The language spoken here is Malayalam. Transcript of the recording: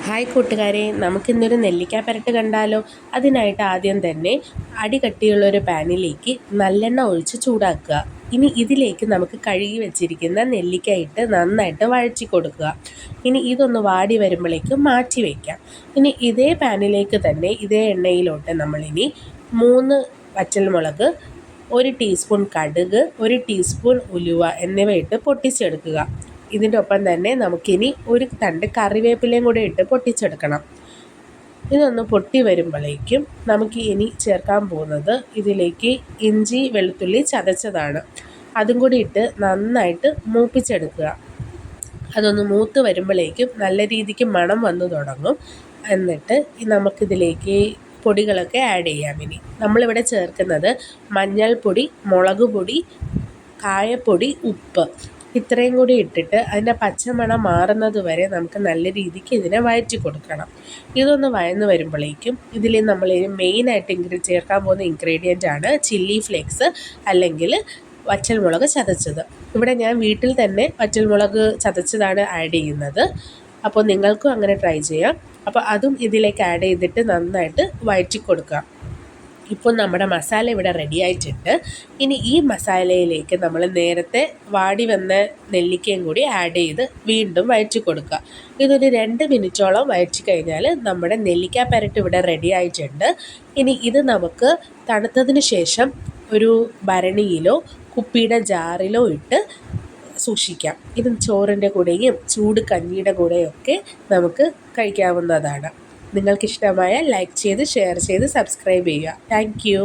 ഹായ് കൂട്ടുകാരെ, നമുക്കിന്നൊരു നെല്ലിക്ക പെരട്ട് കണ്ടാലോ? അതിനായിട്ട് ആദ്യം തന്നെ അടികട്ടിയുള്ളൊരു പാനിലേക്ക് നല്ലെണ്ണ ഒഴിച്ച് ചൂടാക്കുക. ഇനി ഇതിലേക്ക് നമുക്ക് കഴുകി വെച്ചിരിക്കുന്ന നെല്ലിക്ക ഇട്ട് നന്നായിട്ട് വഴറ്റി കൊടുക്കുക. ഇനി ഇതൊന്ന് വാടി വരുമ്പോഴേക്കും മാറ്റി വയ്ക്കാം. ഇനി ഇതേ പാനിലേക്ക് തന്നെ ഇതേ എണ്ണയിലോട്ട് നമ്മളിനി 3 വറ്റൽമുളക്, 1 ടീസ്പൂൺ കടുക്, 1 ടീസ്പൂൺ ഉലുവ എന്നിവ ഇട്ട് പൊട്ടിച്ചെടുക്കുക. ഇതിൻ്റെ ഒപ്പം തന്നെ നമുക്കിനി ഒരു തണ്ട് കറിവേപ്പിലയും കൂടെ ഇട്ട് പൊട്ടിച്ചെടുക്കണം. ഇതൊന്ന് പൊട്ടി വരുമ്പോഴേക്കും നമുക്ക് ഇനി ചേർക്കാൻ പോകുന്നത് ഇതിലേക്ക് ഇഞ്ചി വെളുത്തുള്ളി ചതച്ചതാണ്. അതും കൂടി ഇട്ട് നന്നായിട്ട് മൂപ്പിച്ചെടുക്കുക. അതൊന്ന് മൂത്ത് വരുമ്പോഴേക്കും നല്ല രീതിക്ക് മണം വന്നു തുടങ്ങും. എന്നിട്ട് നമുക്കിതിലേക്ക് പൊടികളൊക്കെ ആഡ് ചെയ്യാം. ഇനി നമ്മളിവിടെ ചേർക്കുന്നത് മഞ്ഞൾപ്പൊടി, മുളക് പൊടി, കായപ്പൊടി, ഉപ്പ് ഇത്രയും കൂടി ഇട്ടിട്ട് അതിൻ്റെ പച്ചമണം മാറുന്നത് വരെ നമുക്ക് നല്ല രീതിക്ക് ഇതിനെ വഴറ്റി കൊടുക്കണം. ഇതൊന്ന് വഴന്ന് വരുമ്പോഴേക്കും ഇതിൽ നമ്മൾ മെയിനായിട്ട് ചേർക്കാൻ പോകുന്ന ഇൻഗ്രീഡിയൻ്റ് ആണ് ചില്ലി ഫ്ലേക്സ് അല്ലെങ്കിൽ വറ്റൽമുളക് ചതച്ചത്. ഇവിടെ ഞാൻ വീട്ടിൽ തന്നെ വറ്റൽമുളക് ചതച്ചതാണ് ആഡ് ചെയ്യുന്നത്. അപ്പോൾ നിങ്ങൾക്കും അങ്ങനെ ട്രൈ ചെയ്യാം. അപ്പോൾ അതും ഇതിലേക്ക് ആഡ് ചെയ്തിട്ട് നന്നായിട്ട് വഴറ്റി കൊടുക്കുക. ഇപ്പോൾ നമ്മുടെ മസാല ഇവിടെ റെഡി ആയിട്ടുണ്ട്. ഇനി ഈ മസാലയിലേക്ക് നമ്മൾ നേരത്തെ വാടി വന്ന നെല്ലിക്കയും കൂടി ആഡ് ചെയ്ത് വീണ്ടും വഴറ്റി കൊടുക്കുക. ഇതൊരു 2 മിനിറ്റോളം വഴറ്റി കഴിഞ്ഞാൽ നമ്മുടെ നെല്ലിക്ക പെരട്ട് ഇവിടെ റെഡി ആയിട്ടുണ്ട്. ഇനി ഇത് നമുക്ക് തണുത്തതിന് ശേഷം ഒരു ഭരണിയിലോ കുപ്പിയുടെ ജാറിലോ ഇട്ട് സൂക്ഷിക്കാം. ഇത് ചോറിൻ്റെ കൂടെയും ചൂട് കഞ്ഞിയുടെ കൂടെയൊക്കെ നമുക്ക് കഴിക്കാവുന്നതാണ്. നിങ്ങൾക്കിഷ്ടമായ ലൈക്ക് ചെയ്ത് ഷെയർ ചെയ്ത് സബ്സ്ക്രൈബ് ചെയ്യുക. Thank you.